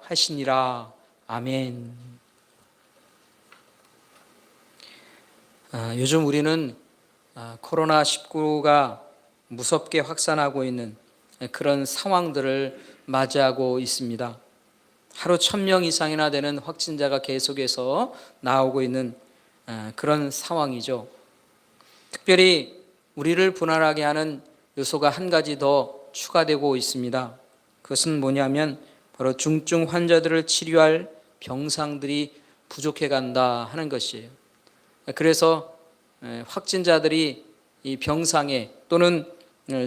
하시니라. 아멘. 요즘 우리는 코로나19가 무섭게 확산하고 있는 그런 상황들을 맞이하고 있습니다. 하루 1,000명 이상이나 되는 확진자가 계속해서 나오고 있는 그런 상황이죠. 특별히 우리를 불안하게 하는 요소가 한 가지 더 추가되고 있습니다. 그것은 뭐냐면 바로 중증 환자들을 치료할 병상들이 부족해 간다 하는 것이에요. 그래서 확진자들이 이 병상에 또는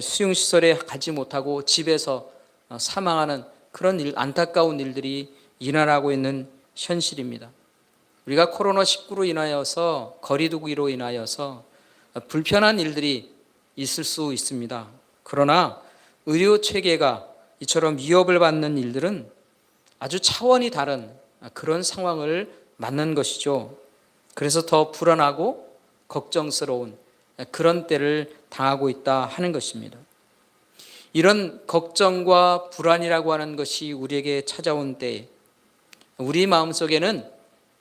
수용시설에 가지 못하고 집에서 사망하는 그런 안타까운 일들이 일어나고 있는 현실입니다. 우리가 코로나19로 인하여서 거리두기로 인하여서 불편한 일들이 있을 수 있습니다. 그러나 의료 체계가 이처럼 위협을 받는 일들은 아주 차원이 다른 그런 상황을 맞는 것이죠. 그래서 더 불안하고 걱정스러운 그런 때를 당하고 있다 하는 것입니다. 이런 걱정과 불안이라고 하는 것이 우리에게 찾아온 때에 우리 마음속에는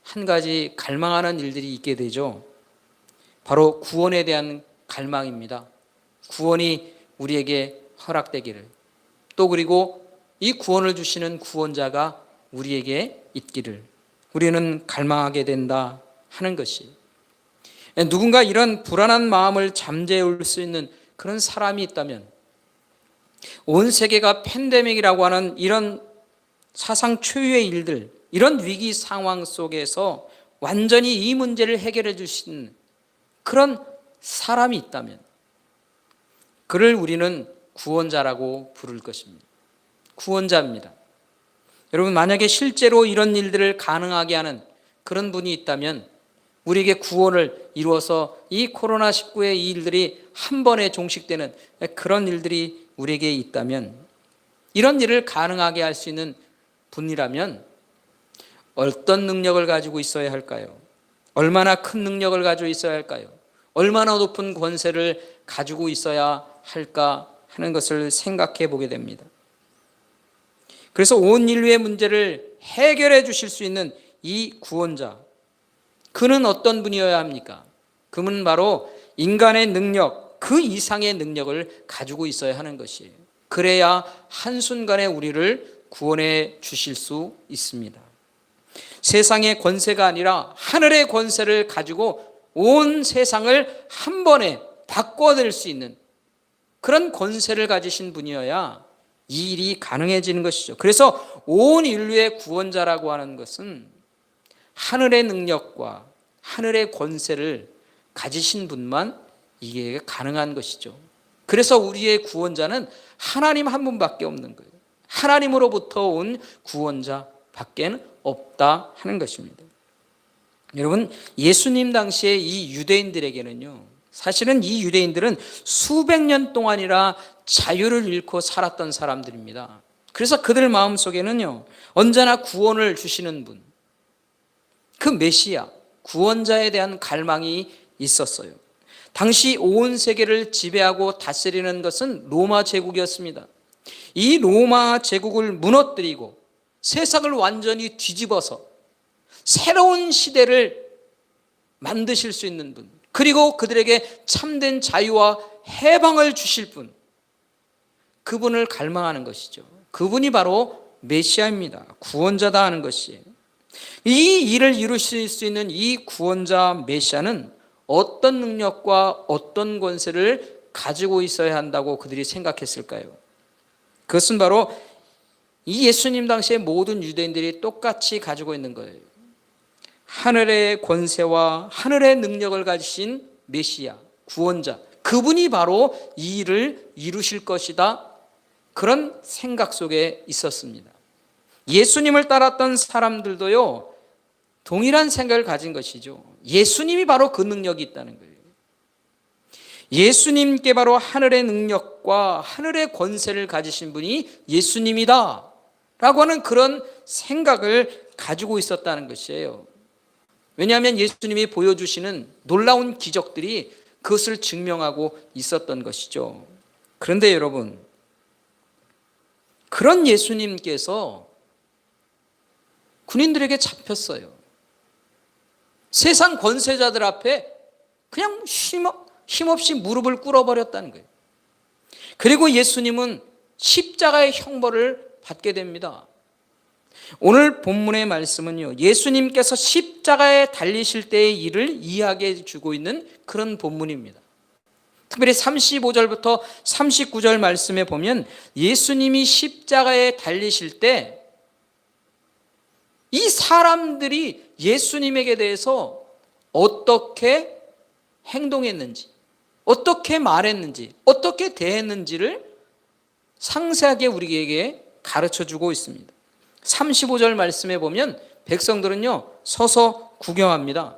한 가지 갈망하는 일들이 있게 되죠. 바로 구원에 대한 갈망입니다. 구원이 우리에게 허락되기를, 또 그리고 이 구원을 주시는 구원자가 우리에게 있기를 우리는 갈망하게 된다 하는 것이, 누군가 이런 불안한 마음을 잠재울 수 있는 그런 사람이 있다면, 온 세계가 팬데믹이라고 하는 이런 사상 초유의 일들, 이런 위기 상황 속에서 완전히 이 문제를 해결해 주신 그런 사람이 있다면 그를 우리는 구원자라고 부를 것입니다. 구원자입니다. 여러분, 만약에 실제로 이런 일들을 가능하게 하는 그런 분이 있다면, 우리에게 구원을 이루어서 이 코로나19의 이 일들이 한 번에 종식되는 그런 일들이 우리에게 있다면, 이런 일을 가능하게 할 수 있는 분이라면 어떤 능력을 가지고 있어야 할까요? 얼마나 큰 능력을 가지고 있어야 할까요? 얼마나 높은 권세를 가지고 있어야 할까 하는 것을 생각해 보게 됩니다. 그래서 온 인류의 문제를 해결해 주실 수 있는 이 구원자, 그는 어떤 분이어야 합니까? 그는 바로 인간의 능력, 그 이상의 능력을 가지고 있어야 하는 것이에요. 그래야 한순간에 우리를 구원해 주실 수 있습니다. 세상의 권세가 아니라 하늘의 권세를 가지고 온 세상을 한 번에 바꿔낼 수 있는 그런 권세를 가지신 분이어야 이 일이 가능해지는 것이죠. 그래서 온 인류의 구원자라고 하는 것은 하늘의 능력과 하늘의 권세를 가지신 분만 이게 가능한 것이죠. 그래서 우리의 구원자는 하나님 한 분밖에 없는 거예요. 하나님으로부터 온 구원자밖에 없다 하는 것입니다. 여러분, 예수님 당시에 이 유대인들에게는요, 사실은 이 유대인들은 수백 년 동안이나 자유를 잃고 살았던 사람들입니다. 그래서 그들 마음속에는요, 언제나 구원을 주시는 분, 그 메시아, 구원자에 대한 갈망이 있었어요. 당시 온 세계를 지배하고 다스리는 것은 로마 제국이었습니다. 이 로마 제국을 무너뜨리고 세상을 완전히 뒤집어서 새로운 시대를 만드실 수 있는 분, 그리고 그들에게 참된 자유와 해방을 주실 분, 그분을 갈망하는 것이죠. 그분이 바로 메시아입니다. 구원자다 하는 것이에요. 이 일을 이루실 수 있는 이 구원자 메시아는 어떤 능력과 어떤 권세를 가지고 있어야 한다고 그들이 생각했을까요? 그것은 바로 이 예수님 당시의 모든 유대인들이 똑같이 가지고 있는 거예요. 하늘의 권세와 하늘의 능력을 가지신 메시아, 구원자, 그분이 바로 이 일을 이루실 것이다, 그런 생각 속에 있었습니다. 예수님을 따랐던 사람들도요, 동일한 생각을 가진 것이죠. 예수님이 바로 그 능력이 있다는 거예요. 예수님께 바로 하늘의 능력과 하늘의 권세를 가지신 분이 예수님이다 라고 하는 그런 생각을 가지고 있었다는 것이에요. 왜냐하면 예수님이 보여주시는 놀라운 기적들이 그것을 증명하고 있었던 것이죠. 그런데 여러분, 그런 예수님께서 군인들에게 잡혔어요. 세상 권세자들 앞에 그냥 힘없이 무릎을 꿇어버렸다는 거예요. 그리고 예수님은 십자가의 형벌을 받게 됩니다. 오늘 본문의 말씀은요, 예수님께서 십자가에 달리실 때의 일을 이야기해 주고 있는 그런 본문입니다. 특별히 35절부터 39절 말씀에 보면 예수님이 십자가에 달리실 때 이 사람들이 예수님에게 대해서 어떻게 행동했는지, 어떻게 말했는지, 어떻게 대했는지를 상세하게 우리에게 가르쳐주고 있습니다. 35절 말씀에 보면 백성들은요, 서서 구경합니다.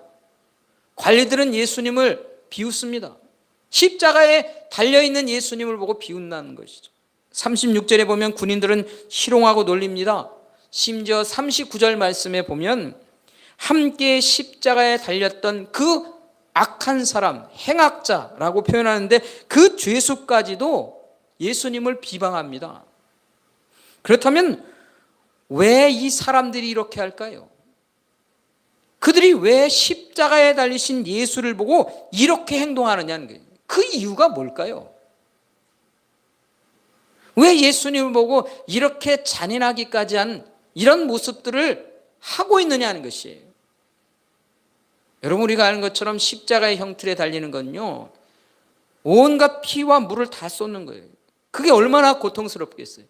관리들은 예수님을 비웃습니다. 십자가에 달려있는 예수님을 보고 비웃는 것이죠. 36절에 보면 군인들은 희롱하고 놀립니다. 심지어 39절 말씀에 보면 함께 십자가에 달렸던 그 악한 사람, 행악자라고 표현하는데 그 죄수까지도 예수님을 비방합니다. 그렇다면 왜 이 사람들이 이렇게 할까요? 그들이 왜 십자가에 달리신 예수를 보고 이렇게 행동하느냐는 거예요. 그 이유가 뭘까요? 왜 예수님을 보고 이렇게 잔인하기까지 한 이런 모습들을 하고 있느냐는 것이에요. 여러분, 우리가 아는 것처럼 십자가의 형틀에 달리는 건요, 온갖 피와 물을 다 쏟는 거예요. 그게 얼마나 고통스럽겠어요.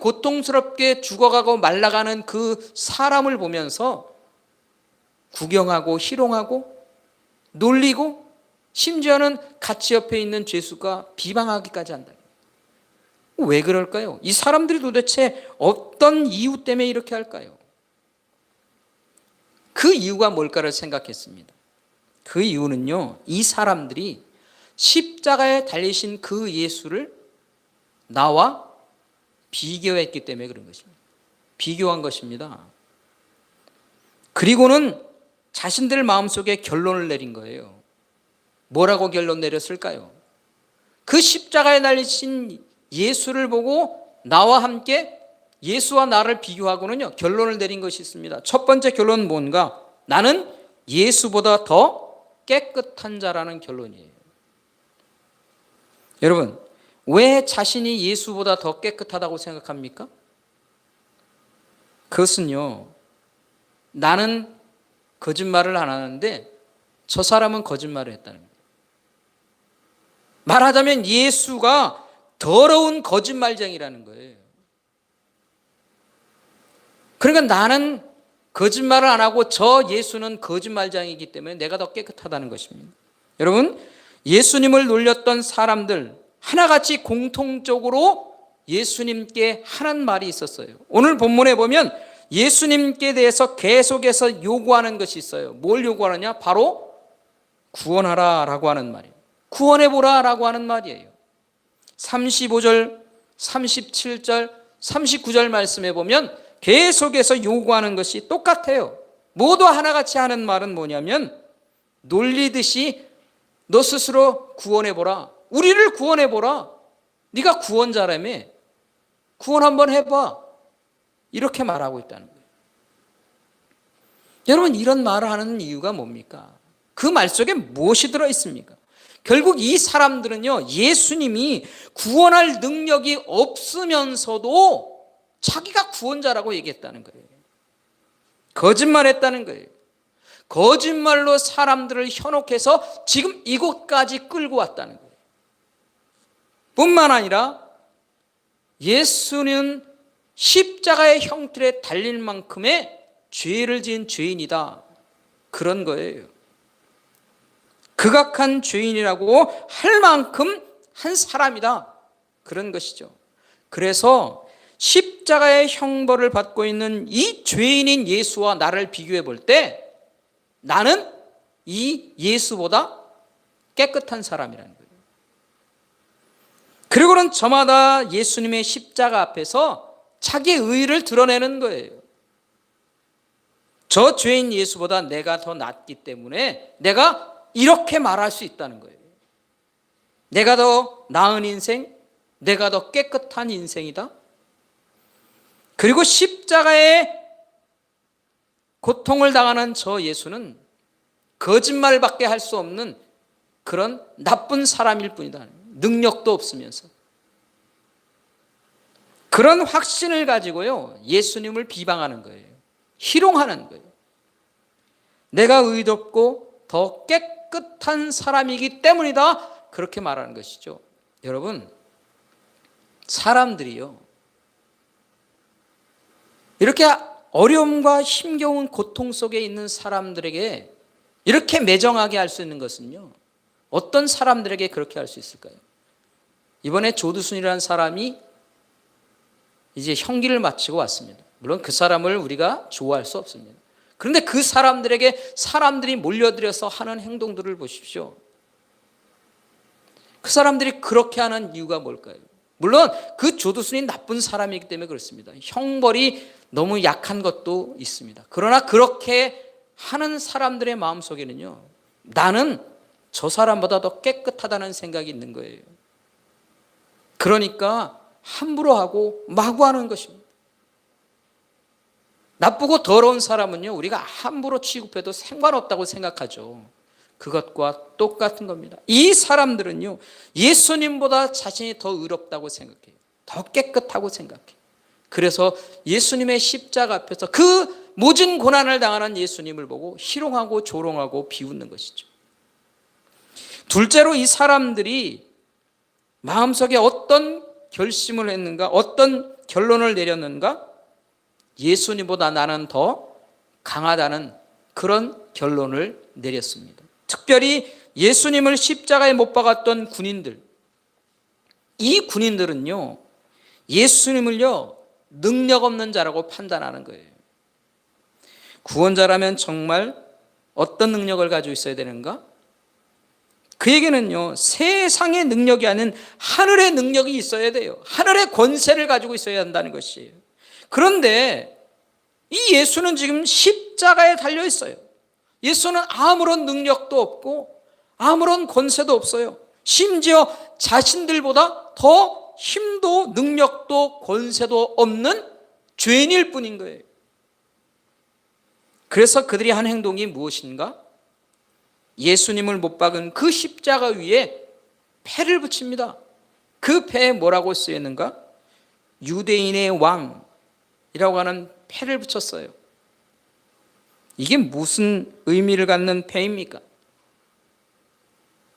고통스럽게 죽어가고 말라가는 그 사람을 보면서 구경하고 희롱하고 놀리고 심지어는 같이 옆에 있는 죄수가 비방하기까지 한다. 왜 그럴까요? 이 사람들이 도대체 어떤 이유 때문에 이렇게 할까요? 그 이유가 뭘까를 생각했습니다. 그 이유는요, 이 사람들이 십자가에 달리신 그 예수를 나와 비교했기 때문에 그런 것입니다. 비교한 것입니다. 그리고는 자신들 마음속에 결론을 내린 거예요. 뭐라고 결론 내렸을까요? 그 십자가에 달리신 예수를 보고 나와 함께 예수와 나를 비교하고는요, 결론을 내린 것이 있습니다. 첫 번째 결론은 뭔가? 나는 예수보다 더 깨끗한 자라는 결론이에요. 여러분, 왜 자신이 예수보다 더 깨끗하다고 생각합니까? 그것은요, 나는 거짓말을 안 하는데 저 사람은 거짓말을 했다는 거예요. 말하자면 예수가 더러운 거짓말쟁이라는 거예요. 그러니까 나는 거짓말을 안 하고 저 예수는 거짓말쟁이기 때문에 내가 더 깨끗하다는 것입니다. 여러분, 예수님을 놀렸던 사람들 하나같이 공통적으로 예수님께 하는 말이 있었어요. 오늘 본문에 보면 예수님께 대해서 계속해서 요구하는 것이 있어요. 뭘 요구하느냐? 바로 구원하라 라고 하는 말이에요. 구원해보라 라고 하는 말이에요. 35절, 37절, 39절 말씀에 보면 계속해서 요구하는 것이 똑같아요. 모두 하나같이 하는 말은 뭐냐면 놀리듯이 너 스스로 구원해보라. 우리를 구원해보라. 네가 구원자라며. 구원 한번 해봐. 이렇게 말하고 있다는 거예요. 여러분, 이런 말을 하는 이유가 뭡니까? 그 말 속에 무엇이 들어있습니까? 결국 이 사람들은요, 예수님이 구원할 능력이 없으면서도 자기가 구원자라고 얘기했다는 거예요. 거짓말했다는 거예요. 거짓말로 사람들을 현혹해서 지금 이곳까지 끌고 왔다는 거예요. 뿐만 아니라 예수는 십자가의 형틀에 달릴 만큼의 죄를 지은 죄인이다. 그런 거예요. 극악한 죄인이라고 할 만큼 한 사람이다. 그런 것이죠. 그래서 십자가의 형벌을 받고 있는 이 죄인인 예수와 나를 비교해 볼 때 나는 이 예수보다 깨끗한 사람이라는 거예요. 그리고는 저마다 예수님의 십자가 앞에서 자기의 의의를 드러내는 거예요. 저 죄인 예수보다 내가 더 낫기 때문에 내가 이렇게 말할 수 있다는 거예요. 내가 더 나은 인생, 내가 더 깨끗한 인생이다. 그리고 십자가에 고통을 당하는 저 예수는 거짓말밖에 할 수 없는 그런 나쁜 사람일 뿐이다. 능력도 없으면서. 그런 확신을 가지고요, 예수님을 비방하는 거예요. 희롱하는 거예요. 내가 의롭고 더 깨끗한 사람이기 때문이다. 그렇게 말하는 것이죠. 여러분, 사람들이요, 이렇게 어려움과 힘겨운 고통 속에 있는 사람들에게 이렇게 매정하게 할 수 있는 것은요, 어떤 사람들에게 그렇게 할 수 있을까요? 이번에 조두순이라는 사람이 이제 형기를 마치고 왔습니다. 물론 그 사람을 우리가 좋아할 수 없습니다. 그런데 그 사람들에게 사람들이 몰려들어서 하는 행동들을 보십시오. 그 사람들이 그렇게 하는 이유가 뭘까요? 물론 그 조두순이 나쁜 사람이기 때문에 그렇습니다. 형벌이 너무 약한 것도 있습니다. 그러나 그렇게 하는 사람들의 마음속에는요, 나는 저 사람보다 더 깨끗하다는 생각이 있는 거예요. 그러니까 함부로 하고 마구 하는 것입니다. 나쁘고 더러운 사람은요, 우리가 함부로 취급해도 상관없다고 생각하죠. 그것과 똑같은 겁니다. 이 사람들은요, 예수님보다 자신이 더 의롭다고 생각해요. 더 깨끗하고 생각해요. 그래서 예수님의 십자가 앞에서 그 모진 고난을 당하는 예수님을 보고 희롱하고 조롱하고 비웃는 것이죠. 둘째로 이 사람들이 마음속에 어떤 결심을 했는가, 어떤 결론을 내렸는가? 예수님보다 나는 더 강하다는 그런 결론을 내렸습니다. 특별히 예수님을 십자가에 못 박았던 군인들, 이 군인들은요, 예수님을요, 능력 없는 자라고 판단하는 거예요. 구원자라면 정말 어떤 능력을 가지고 있어야 되는가? 그에게는요, 세상의 능력이 아닌 하늘의 능력이 있어야 돼요. 하늘의 권세를 가지고 있어야 한다는 것이에요. 그런데 이 예수는 지금 십자가에 달려 있어요. 예수는 아무런 능력도 없고 아무런 권세도 없어요. 심지어 자신들보다 더 힘도 능력도 권세도 없는 죄인일 뿐인 거예요. 그래서 그들이 한 행동이 무엇인가? 예수님을 못 박은 그 십자가 위에 패를 붙입니다. 그 패에 뭐라고 쓰였는가? 유대인의 왕이라고 하는 패를 붙였어요. 이게 무슨 의미를 갖는 패입니까?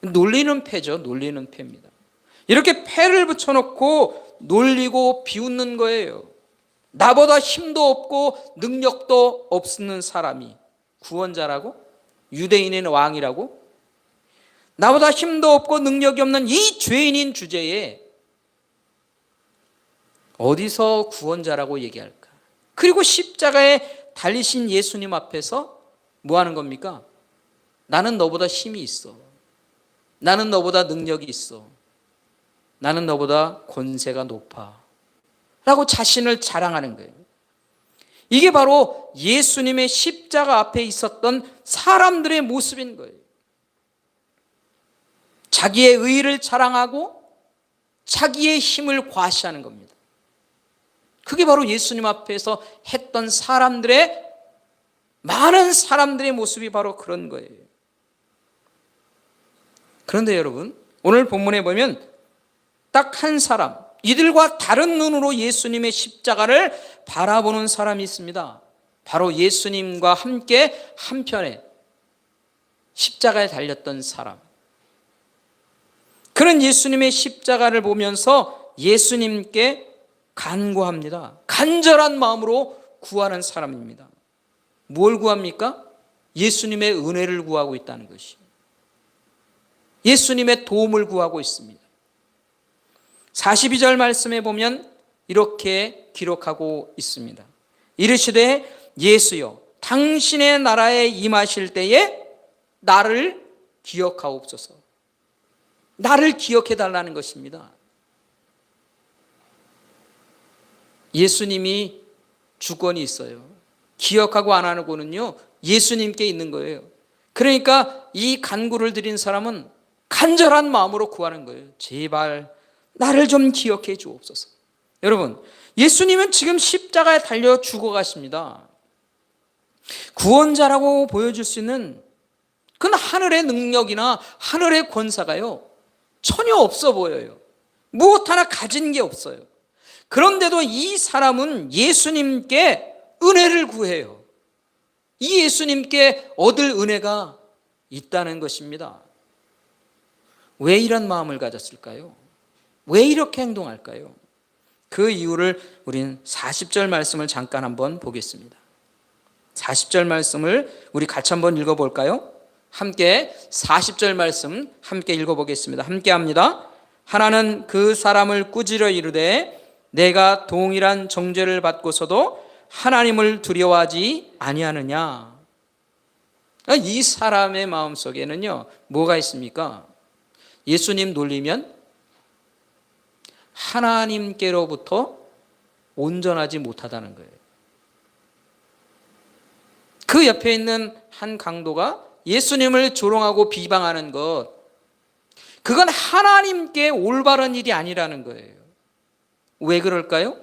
놀리는 패죠. 놀리는 패입니다. 이렇게 패를 붙여놓고 놀리고 비웃는 거예요. 나보다 힘도 없고 능력도 없는 사람이 구원자라고? 유대인의 왕이라고? 나보다 힘도 없고 능력이 없는 이 죄인인 주제에 어디서 구원자라고 얘기할까? 그리고 십자가에 달리신 예수님 앞에서 뭐 하는 겁니까? 나는 너보다 힘이 있어. 나는 너보다 능력이 있어. 나는 너보다 권세가 높아. 라고 자신을 자랑하는 거예요. 이게 바로 예수님의 십자가 앞에 있었던 사람들의 모습인 거예요. 자기의 의의를 자랑하고 자기의 힘을 과시하는 겁니다. 그게 바로 예수님 앞에서 했던 사람들의, 많은 사람들의 모습이 바로 그런 거예요. 그런데 여러분, 오늘 본문에 보면 딱 한 사람, 이들과 다른 눈으로 예수님의 십자가를 바라보는 사람이 있습니다. 바로 예수님과 함께 한편에 십자가에 달렸던 사람. 그는 예수님의 십자가를 보면서 예수님께 간구합니다. 간절한 마음으로 구하는 사람입니다. 뭘 구합니까? 예수님의 은혜를 구하고 있다는 것이에요. 예수님의 도움을 구하고 있습니다. 42절 말씀에 보면 이렇게 기록하고 있습니다. 이르시되 예수여 당신의 나라에 임하실 때에 나를 기억하옵소서. 나를 기억해 달라는 것입니다. 예수님이 주권이 있어요. 기억하고 안 하고는요, 예수님께 있는 거예요. 그러니까 이 간구를 드린 사람은 간절한 마음으로 구하는 거예요. 제발 나를 좀 기억해 주옵소서. 여러분, 예수님은 지금 십자가에 달려 죽어가십니다. 구원자라고 보여줄 수 있는 그건 하늘의 능력이나 하늘의 권사가요, 전혀 없어 보여요. 무엇 하나 가진 게 없어요. 그런데도 이 사람은 예수님께 은혜를 구해요. 이 예수님께 얻을 은혜가 있다는 것입니다. 왜 이런 마음을 가졌을까요? 왜 이렇게 행동할까요? 그 이유를 우리는 40절 말씀을 잠깐 한번 보겠습니다. 40절 말씀을 우리 같이 한번 읽어볼까요? 함께 40절 말씀 함께 읽어보겠습니다. 함께 합니다. 하나는 그 사람을 꾸짖어 이르되 내가 동일한 정죄를 받고서도 하나님을 두려워하지 아니하느냐. 이 사람의 마음속에는요, 뭐가 있습니까? 예수님 놀리면 하나님께로부터 온전하지 못하다는 거예요. 그 옆에 있는 한 강도가 예수님을 조롱하고 비방하는 것, 그건 하나님께 올바른 일이 아니라는 거예요. 왜 그럴까요?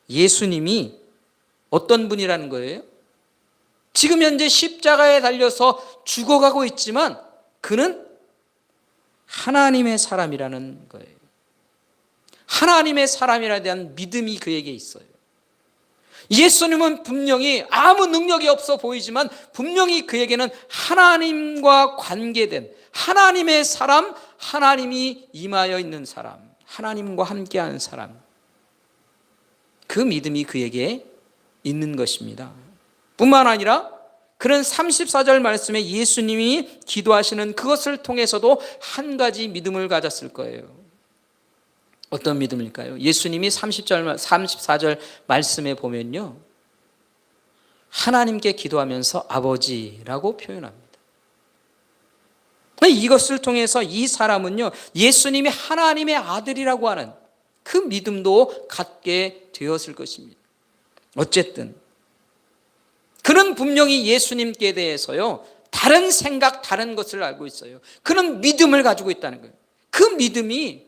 예수님이 어떤 분이라는 거예요? 지금 현재 십자가에 달려서 죽어가고 있지만 그는 하나님의 사람이라는 거예요. 하나님의 사람이라에 대한 믿음이 그에게 있어요. 예수님은 분명히 아무 능력이 없어 보이지만 분명히 그에게는 하나님과 관계된 하나님의 사람, 하나님이 임하여 있는 사람, 하나님과 함께하는 사람, 그 믿음이 그에게 있는 것입니다. 뿐만 아니라 그는 34절 말씀에 예수님이 기도하시는 그것을 통해서도 한 가지 믿음을 가졌을 거예요. 어떤 믿음일까요? 예수님이 34절 말씀에 보면요, 하나님께 기도하면서 아버지라고 표현합니다. 이것을 통해서 이 사람은요, 예수님이 하나님의 아들이라고 하는 그 믿음도 갖게 되었을 것입니다. 어쨌든 그는 분명히 예수님께 대해서요, 다른 생각, 다른 것을 알고 있어요. 그는 믿음을 가지고 있다는 거예요. 그 믿음이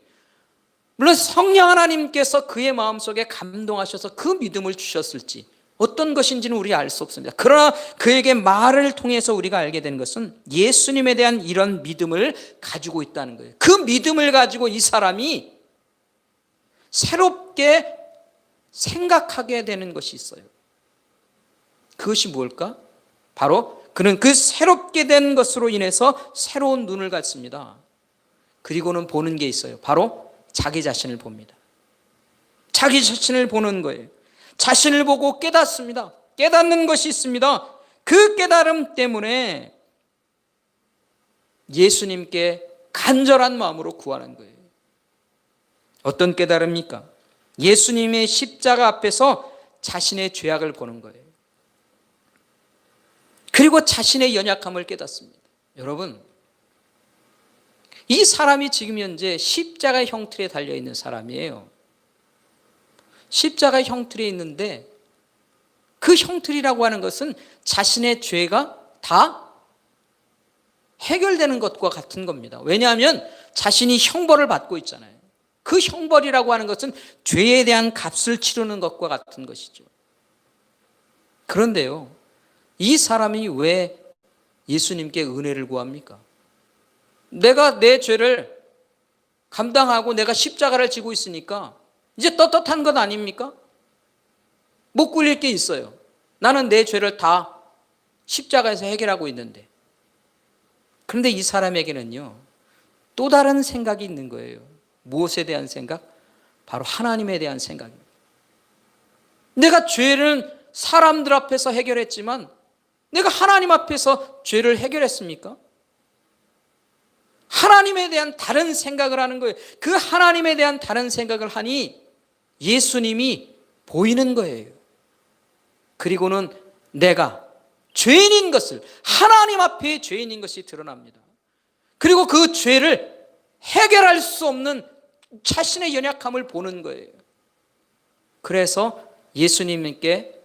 물론 성령 하나님께서 그의 마음속에 감동하셔서 그 믿음을 주셨을지 어떤 것인지는 우리가 알 수 없습니다. 그러나 그에게 말을 통해서 우리가 알게 된 것은 예수님에 대한 이런 믿음을 가지고 있다는 거예요. 그 믿음을 가지고 이 사람이 새롭게 생각하게 되는 것이 있어요. 그것이 무엇일까? 바로 그는 그 새롭게 된 것으로 인해서 새로운 눈을 갖습니다. 그리고는 보는 게 있어요. 바로 자기 자신을 봅니다. 자기 자신을 보는 거예요. 자신을 보고 깨닫습니다. 깨닫는 것이 있습니다. 그 깨달음 때문에 예수님께 간절한 마음으로 구하는 거예요. 어떤 깨달음입니까? 예수님의 십자가 앞에서 자신의 죄악을 보는 거예요. 그리고 자신의 연약함을 깨닫습니다. 여러분, 이 사람이 지금 현재 십자가 형틀에 달려있는 사람이에요. 십자가 형틀에 있는데 그 형틀이라고 하는 것은 자신의 죄가 다 해결되는 것과 같은 겁니다. 왜냐하면 자신이 형벌을 받고 있잖아요. 그 형벌이라고 하는 것은 죄에 대한 값을 치르는 것과 같은 것이죠. 그런데요, 이 사람이 왜 예수님께 은혜를 구합니까? 내가 내 죄를 감당하고 내가 십자가를 지고 있으니까 이제 떳떳한 것 아닙니까? 못 굴릴 게 있어요. 나는 내 죄를 다 십자가에서 해결하고 있는데. 그런데 이 사람에게는요, 또 다른 생각이 있는 거예요. 무엇에 대한 생각? 바로 하나님에 대한 생각입니다. 내가 죄를 사람들 앞에서 해결했지만 내가 하나님 앞에서 죄를 해결했습니까? 하나님에 대한 다른 생각을 하는 거예요. 그 하나님에 대한 다른 생각을 하니 예수님이 보이는 거예요. 그리고는 내가 죄인인 것을, 하나님 앞에 죄인인 것이 드러납니다. 그리고 그 죄를 해결할 수 없는 자신의 연약함을 보는 거예요. 그래서 예수님께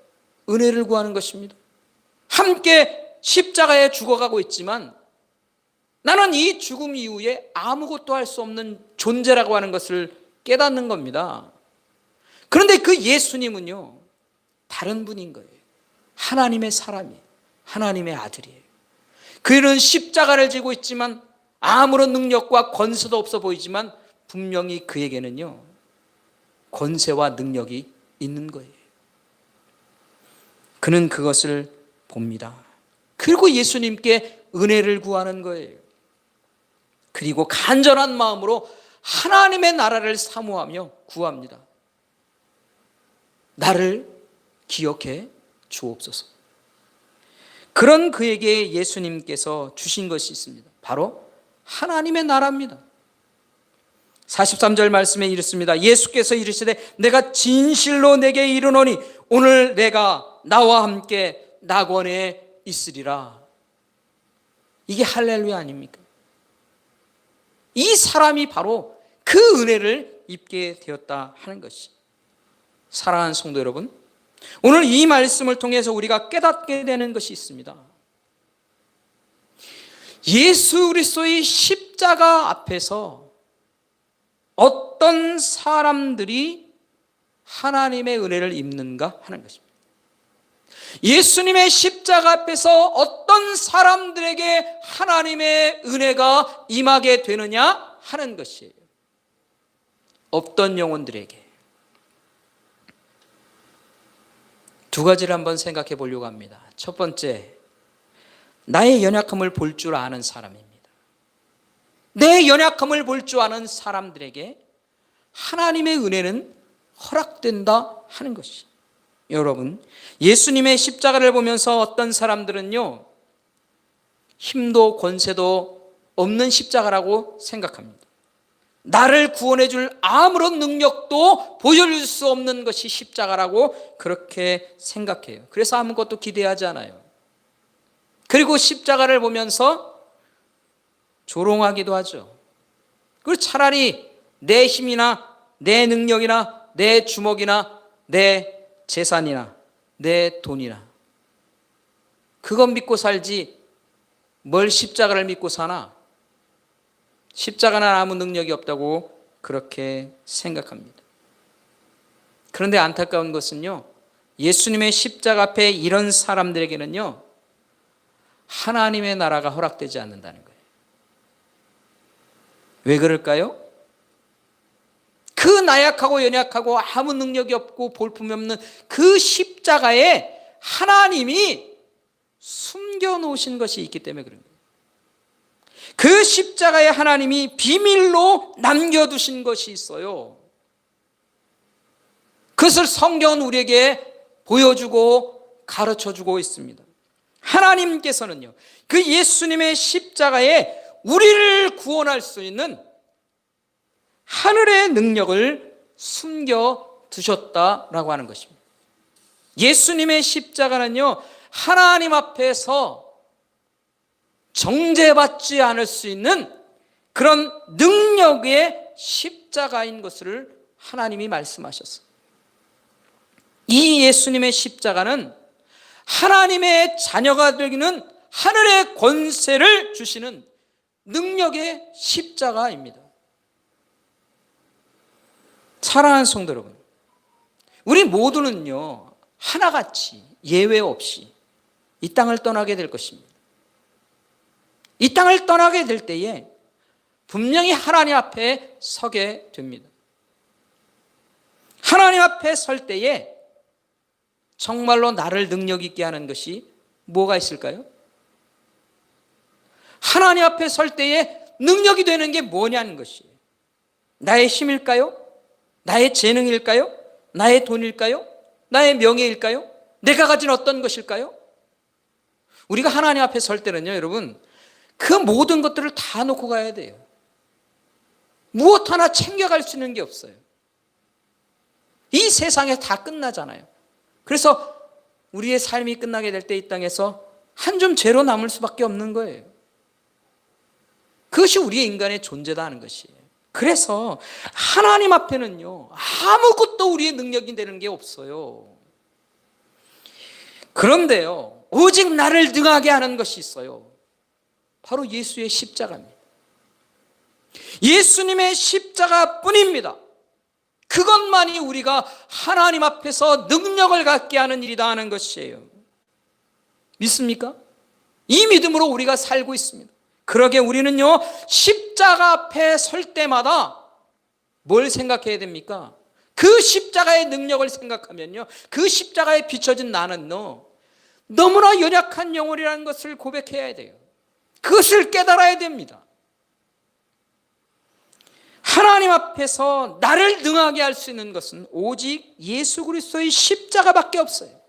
은혜를 구하는 것입니다. 함께 십자가에 죽어가고 있지만 나는 이 죽음 이후에 아무것도 할 수 없는 존재라고 하는 것을 깨닫는 겁니다. 그런데 그 예수님은요, 다른 분인 거예요. 하나님의 사람이에요. 하나님의 아들이에요. 그는 십자가를 지고 있지만 아무런 능력과 권세도 없어 보이지만 분명히 그에게는요, 권세와 능력이 있는 거예요. 그는 그것을 봅니다. 그리고 예수님께 은혜를 구하는 거예요. 그리고 간절한 마음으로 하나님의 나라를 사모하며 구합니다. 나를 기억해 주옵소서. 그런 그에게 예수님께서 주신 것이 있습니다. 바로 하나님의 나라입니다. 43절 말씀에 이렇습니다. 예수께서 이르시되 내가 진실로 내게 이르노니 오늘 내가 나와 함께 낙원에 있으리라. 이게 할렐루야 아닙니까? 이 사람이 바로 그 은혜를 입게 되었다 하는 것이. 사랑하는 성도 여러분, 오늘 이 말씀을 통해서 우리가 깨닫게 되는 것이 있습니다. 예수 그리스도의 십자가 앞에서 어떤 사람들이 하나님의 은혜를 입는가 하는 것입니다. 예수님의 십자가 앞에서 어떤 사람들에게 하나님의 은혜가 임하게 되느냐 하는 것이에요. 없던 영혼들에게. 두 가지를 한번 생각해 보려고 합니다. 첫 번째, 나의 연약함을 볼 줄 아는 사람입니다. 내 연약함을 볼 줄 아는 사람들에게 하나님의 은혜는 허락된다 하는 것이. 여러분, 예수님의 십자가를 보면서 어떤 사람들은요, 힘도 권세도 없는 십자가라고 생각합니다. 나를 구원해 줄 아무런 능력도 보여줄 수 없는 것이 십자가라고 그렇게 생각해요. 그래서 아무것도 기대하지 않아요. 그리고 십자가를 보면서 조롱하기도 하죠. 그리고 차라리 내 힘이나 내 능력이나 내 주먹이나 내 재산이나 내 돈이나 그건 믿고 살지 뭘 십자가를 믿고 사나? 십자가는 아무 능력이 없다고 그렇게 생각합니다. 그런데 안타까운 것은요, 예수님의 십자가 앞에 이런 사람들에게는요, 하나님의 나라가 허락되지 않는다는 거예요. 왜 그럴까요? 그 나약하고 연약하고 아무 능력이 없고 볼품이 없는 그 십자가에 하나님이 숨겨놓으신 것이 있기 때문에 그런 거예요. 그 십자가에 하나님이 비밀로 남겨두신 것이 있어요. 그것을 성경은 우리에게 보여주고 가르쳐주고 있습니다. 하나님께서는요, 그 예수님의 십자가에 우리를 구원할 수 있는 하늘의 능력을 숨겨두셨다라고 하는 것입니다. 예수님의 십자가는요, 하나님 앞에서 정죄받지 않을 수 있는 그런 능력의 십자가인 것을 하나님이 말씀하셨어요. 이 예수님의 십자가는 하나님의 자녀가 되기는 하늘의 권세를 주시는 능력의 십자가입니다. 사랑하는 성도 여러분, 우리 모두는요, 하나같이 예외 없이 이 땅을 떠나게 될 것입니다. 이 땅을 떠나게 될 때에 분명히 하나님 앞에 서게 됩니다. 하나님 앞에 설 때에 정말로 나를 능력 있게 하는 것이 뭐가 있을까요? 하나님 앞에 설 때에 능력이 되는 게 뭐냐는 것이에요. 나의 힘일까요? 나의 재능일까요? 나의 돈일까요? 나의 명예일까요? 내가 가진 어떤 것일까요? 우리가 하나님 앞에 설 때는요, 여러분, 그 모든 것들을 다 놓고 가야 돼요. 무엇 하나 챙겨갈 수 있는 게 없어요. 이 세상에 다 끝나잖아요. 그래서 우리의 삶이 끝나게 될 때 이 땅에서 한 줌 죄로 남을 수밖에 없는 거예요. 그것이 우리의 인간의 존재다 하는 것이에요. 그래서 하나님 앞에는요, 아무것도 우리의 능력이 되는 게 없어요. 그런데요, 오직 나를 능하게 하는 것이 있어요. 바로 예수의 십자가입니다. 예수님의 십자가뿐입니다. 그것만이 우리가 하나님 앞에서 능력을 갖게 하는 일이다 하는 것이에요. 믿습니까? 이 믿음으로 우리가 살고 있습니다. 그러게 우리는요, 십자가 앞에 설 때마다 뭘 생각해야 됩니까? 그 십자가의 능력을 생각하면요, 그 십자가에 비춰진 나는 너무나 연약한 영혼이라는 것을 고백해야 돼요. 그것을 깨달아야 됩니다. 하나님 앞에서 나를 능하게 할 수 있는 것은 오직 예수 그리스도의 십자가밖에 없어요.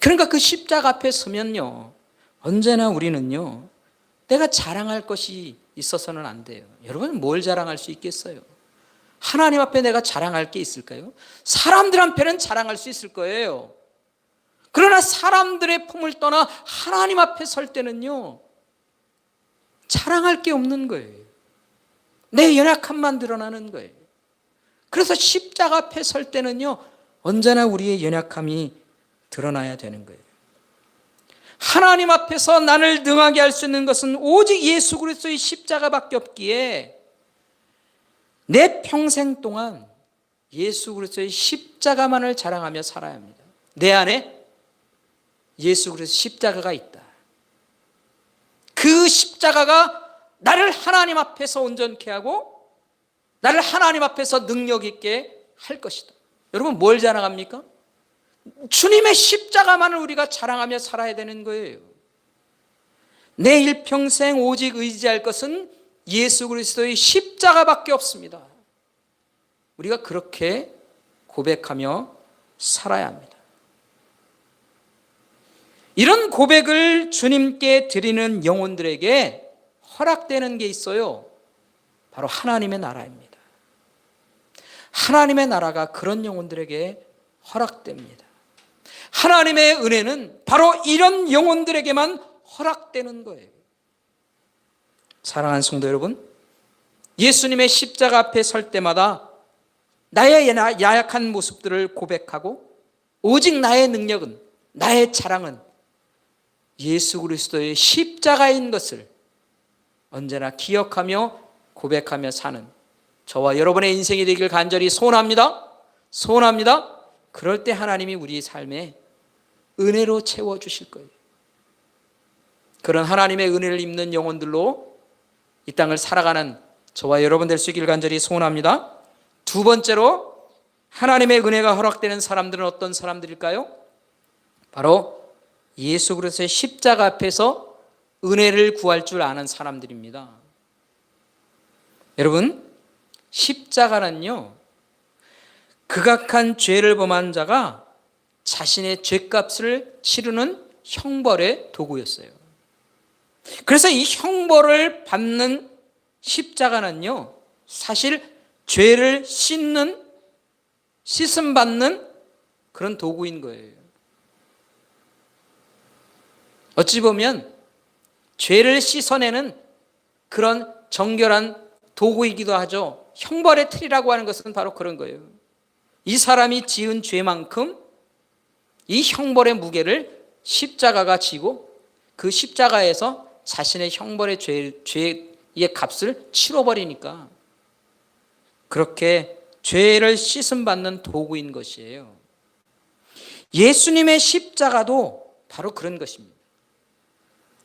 그러니까 그 십자가 앞에 서면요, 언제나 우리는요, 내가 자랑할 것이 있어서는 안 돼요. 여러분, 뭘 자랑할 수 있겠어요? 하나님 앞에 내가 자랑할 게 있을까요? 사람들 앞에는 자랑할 수 있을 거예요. 그러나 사람들의 품을 떠나 하나님 앞에 설 때는요, 자랑할 게 없는 거예요. 내 연약함만 드러나는 거예요. 그래서 십자가 앞에 설 때는요, 언제나 우리의 연약함이 드러나야 되는 거예요. 하나님 앞에서 나를 능하게 할 수 있는 것은 오직 예수 그리스도의 십자가밖에 없기에 내 평생 동안 예수 그리스도의 십자가만을 자랑하며 살아야 합니다. 내 안에 예수 그리스도의 십자가가 있다. 그 십자가가 나를 하나님 앞에서 온전케 하고 나를 하나님 앞에서 능력 있게 할 것이다. 여러분, 뭘 자랑합니까? 주님의 십자가만을 우리가 자랑하며 살아야 되는 거예요. 내 일평생 오직 의지할 것은 예수 그리스도의 십자가밖에 없습니다. 우리가 그렇게 고백하며 살아야 합니다. 이런 고백을 주님께 드리는 영혼들에게 허락되는 게 있어요. 바로 하나님의 나라입니다. 하나님의 나라가 그런 영혼들에게 허락됩니다. 하나님의 은혜는 바로 이런 영혼들에게만 허락되는 거예요. 사랑하는 성도 여러분, 예수님의 십자가 앞에 설 때마다 나의 야약한 모습들을 고백하고 오직 나의 능력은, 나의 자랑은 예수 그리스도의 십자가인 것을 언제나 기억하며 고백하며 사는 저와 여러분의 인생이 되길 간절히 소원합니다. 소원합니다. 그럴 때 하나님이 우리 삶에 은혜로 채워주실 거예요. 그런 하나님의 은혜를 입는 영혼들로 이 땅을 살아가는 저와 여러분 될 수 있길 간절히 소원합니다. 두 번째로 하나님의 은혜가 허락되는 사람들은 어떤 사람들일까요? 바로 예수 그리스도의 십자가 앞에서 은혜를 구할 줄 아는 사람들입니다. 여러분, 십자가는요, 극악한 죄를 범한 자가 자신의 죄값을 치르는 형벌의 도구였어요. 그래서 이 형벌을 받는 십자가는요, 사실 죄를 씻음 받는 그런 도구인 거예요. 어찌 보면 죄를 씻어내는 그런 정결한 도구이기도 하죠. 형벌의 틀이라고 하는 것은 바로 그런 거예요. 이 사람이 지은 죄만큼 이 형벌의 무게를 십자가가 지고 그 십자가에서 자신의 형벌의 죄의 값을 치러버리니까 그렇게 죄를 씻음 받는 도구인 것이에요. 예수님의 십자가도 바로 그런 것입니다.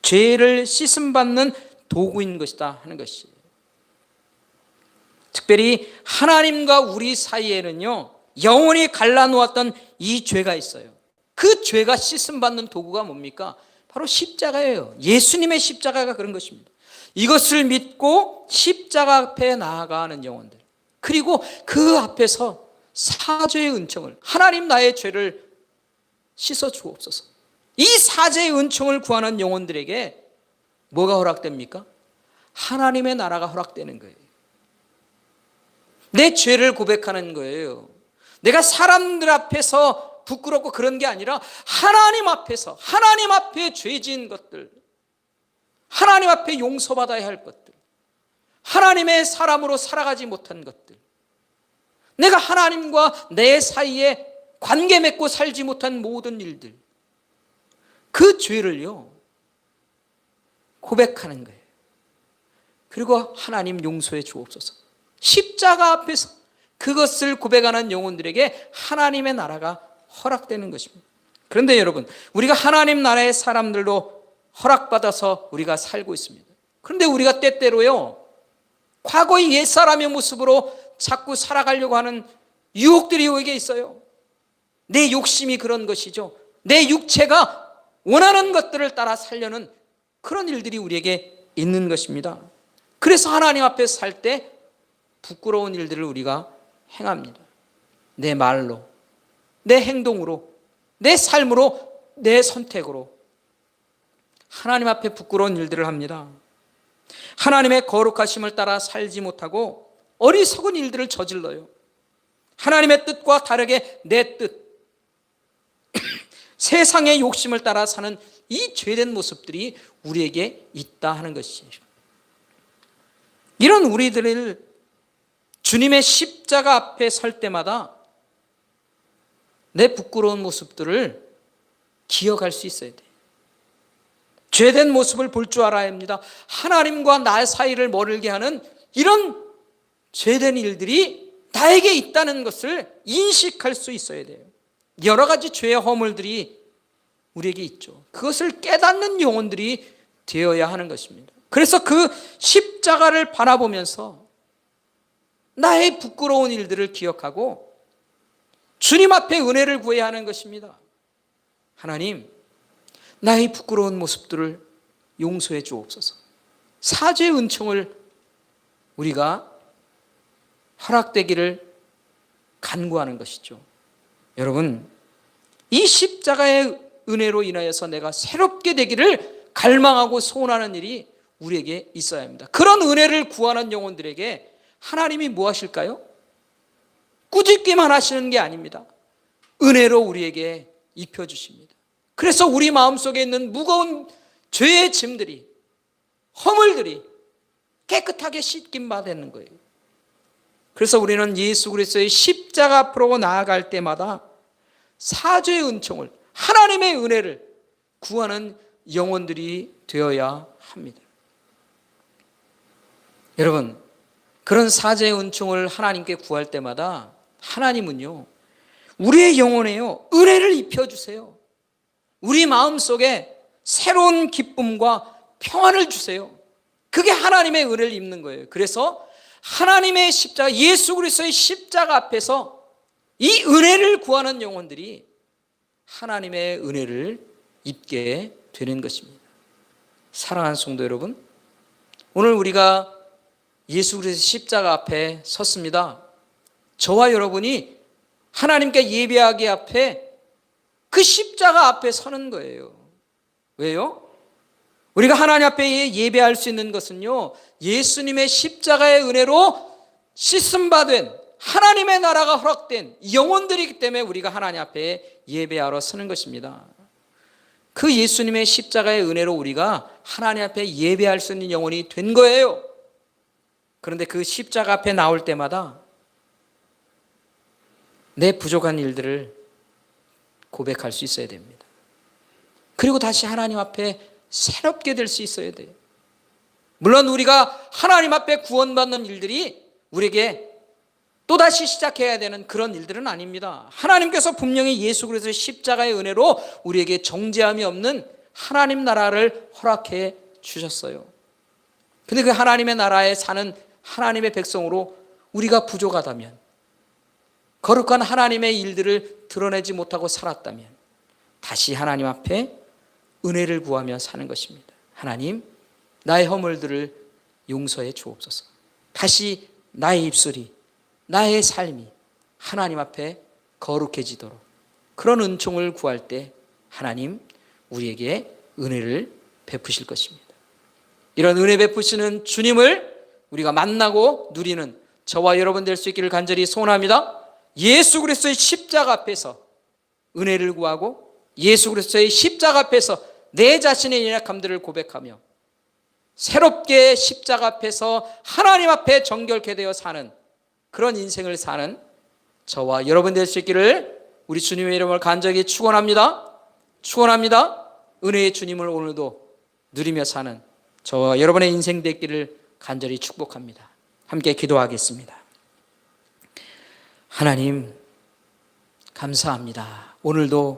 죄를 씻음 받는 도구인 것이다 하는 것이에요. 특별히 하나님과 우리 사이에는요, 영원히 갈라놓았던 이 죄가 있어요. 그 죄가 씻음 받는 도구가 뭡니까? 바로 십자가예요. 예수님의 십자가가 그런 것입니다. 이것을 믿고 십자가 앞에 나아가는 영혼들, 그리고 그 앞에서 사죄의 은총을, 하나님 나의 죄를 씻어 주옵소서, 이 사죄의 은총을 구하는 영혼들에게 뭐가 허락됩니까? 하나님의 나라가 허락되는 거예요. 내 죄를 고백하는 거예요. 내가 사람들 앞에서 부끄럽고 그런 게 아니라 하나님 앞에서, 하나님 앞에 죄 지은 것들, 하나님 앞에 용서받아야 할 것들, 하나님의 사람으로 살아가지 못한 것들, 내가 하나님과 내 사이에 관계 맺고 살지 못한 모든 일들, 그 죄를요 고백하는 거예요. 그리고 하나님 용서해 주옵소서. 십자가 앞에서 그것을 고백하는 영혼들에게 하나님의 나라가 허락되는 것입니다. 그런데 여러분, 우리가 하나님 나라의 사람들로 허락받아서 우리가 살고 있습니다. 그런데 우리가 때때로요, 과거의 옛사람의 모습으로 자꾸 살아가려고 하는 유혹들이 우리에게 있어요. 내 욕심이 그런 것이죠. 내 육체가 원하는 것들을 따라 살려는 그런 일들이 우리에게 있는 것입니다. 그래서 하나님 앞에 살 때 부끄러운 일들을 우리가 행합니다. 내 말로, 내 행동으로, 내 삶으로, 내 선택으로 하나님 앞에 부끄러운 일들을 합니다. 하나님의 거룩하심을 따라 살지 못하고 어리석은 일들을 저질러요. 하나님의 뜻과 다르게 내 뜻, 세상의 욕심을 따라 사는 이 죄된 모습들이 우리에게 있다 하는 것이에요. 이런 우리들을 주님의 십자가 앞에 설 때마다 내 부끄러운 모습들을 기억할 수 있어야 돼요. 죄된 모습을 볼 줄 알아야 합니다. 하나님과 나 사이를 멀게 하는 이런 죄된 일들이 나에게 있다는 것을 인식할 수 있어야 돼요. 여러 가지 죄의 허물들이 우리에게 있죠. 그것을 깨닫는 영혼들이 되어야 하는 것입니다. 그래서 그 십자가를 바라보면서 나의 부끄러운 일들을 기억하고 주님 앞에 은혜를 구해야 하는 것입니다. 하나님, 나의 부끄러운 모습들을 용서해 주옵소서. 사죄의 은총을 우리가 허락되기를 간구하는 것이죠. 여러분, 이 십자가의 은혜로 인하여서 내가 새롭게 되기를 갈망하고 소원하는 일이 우리에게 있어야 합니다. 그런 은혜를 구하는 영혼들에게 하나님이 뭐 하실까요? 꾸짖기만 하시는 게 아닙니다. 은혜로 우리에게 입혀주십니다. 그래서 우리 마음속에 있는 무거운 죄의 짐들이, 허물들이 깨끗하게 씻김 받는 거예요. 그래서 우리는 예수 그리스도의 십자가 앞으로 나아갈 때마다 사죄의 은총을, 하나님의 은혜를 구하는 영혼들이 되어야 합니다. 여러분, 그런 사죄의 은총을 하나님께 구할 때마다 하나님은요, 우리의 영혼에요, 은혜를 입혀주세요. 우리 마음속에 새로운 기쁨과 평안을 주세요. 그게 하나님의 은혜를 입는 거예요. 그래서 하나님의 십자가, 예수 그리스도의 십자가 앞에서 이 은혜를 구하는 영혼들이 하나님의 은혜를 입게 되는 것입니다. 사랑하는 성도 여러분, 오늘 우리가 예수 그리스도의 십자가 앞에 섰습니다. 저와 여러분이 하나님께 예배하기 앞에 그 십자가 앞에 서는 거예요. 왜요? 우리가 하나님 앞에 예배할 수 있는 것은요, 예수님의 십자가의 은혜로 씻음받은 하나님의 나라가 허락된 영혼들이기 때문에 우리가 하나님 앞에 예배하러 서는 것입니다. 그 예수님의 십자가의 은혜로 우리가 하나님 앞에 예배할 수 있는 영혼이 된 거예요. 그런데 그 십자가 앞에 나올 때마다 내 부족한 일들을 고백할 수 있어야 됩니다. 그리고 다시 하나님 앞에 새롭게 될 수 있어야 돼요. 물론 우리가 하나님 앞에 구원받는 일들이 우리에게 또다시 시작해야 되는 그런 일들은 아닙니다. 하나님께서 분명히 예수 그리스도의 십자가의 은혜로 우리에게 정죄함이 없는 하나님 나라를 허락해 주셨어요. 근데 그 하나님의 나라에 사는 하나님의 백성으로 우리가 부족하다면, 거룩한 하나님의 일들을 드러내지 못하고 살았다면 다시 하나님 앞에 은혜를 구하며 사는 것입니다. 하나님, 나의 허물들을 용서해 주옵소서. 다시 나의 입술이, 나의 삶이 하나님 앞에 거룩해지도록 그런 은총을 구할 때 하나님 우리에게 은혜를 베푸실 것입니다. 이런 은혜 베푸시는 주님을 우리가 만나고 누리는 저와 여러분 될 수 있기를 간절히 소원합니다. 예수 그리스도의 십자가 앞에서 은혜를 구하고 예수 그리스도의 십자가 앞에서 내 자신의 연약함들을 고백하며 새롭게 십자가 앞에서 하나님 앞에 정결케 되어 사는 그런 인생을 사는 저와 여러분 될 수 있기를 우리 주님의 이름을 간절히 축원합니다. 축원합니다. 은혜의 주님을 오늘도 누리며 사는 저와 여러분의 인생 되기를 간절히 축복합니다. 함께 기도하겠습니다. 하나님, 감사합니다. 오늘도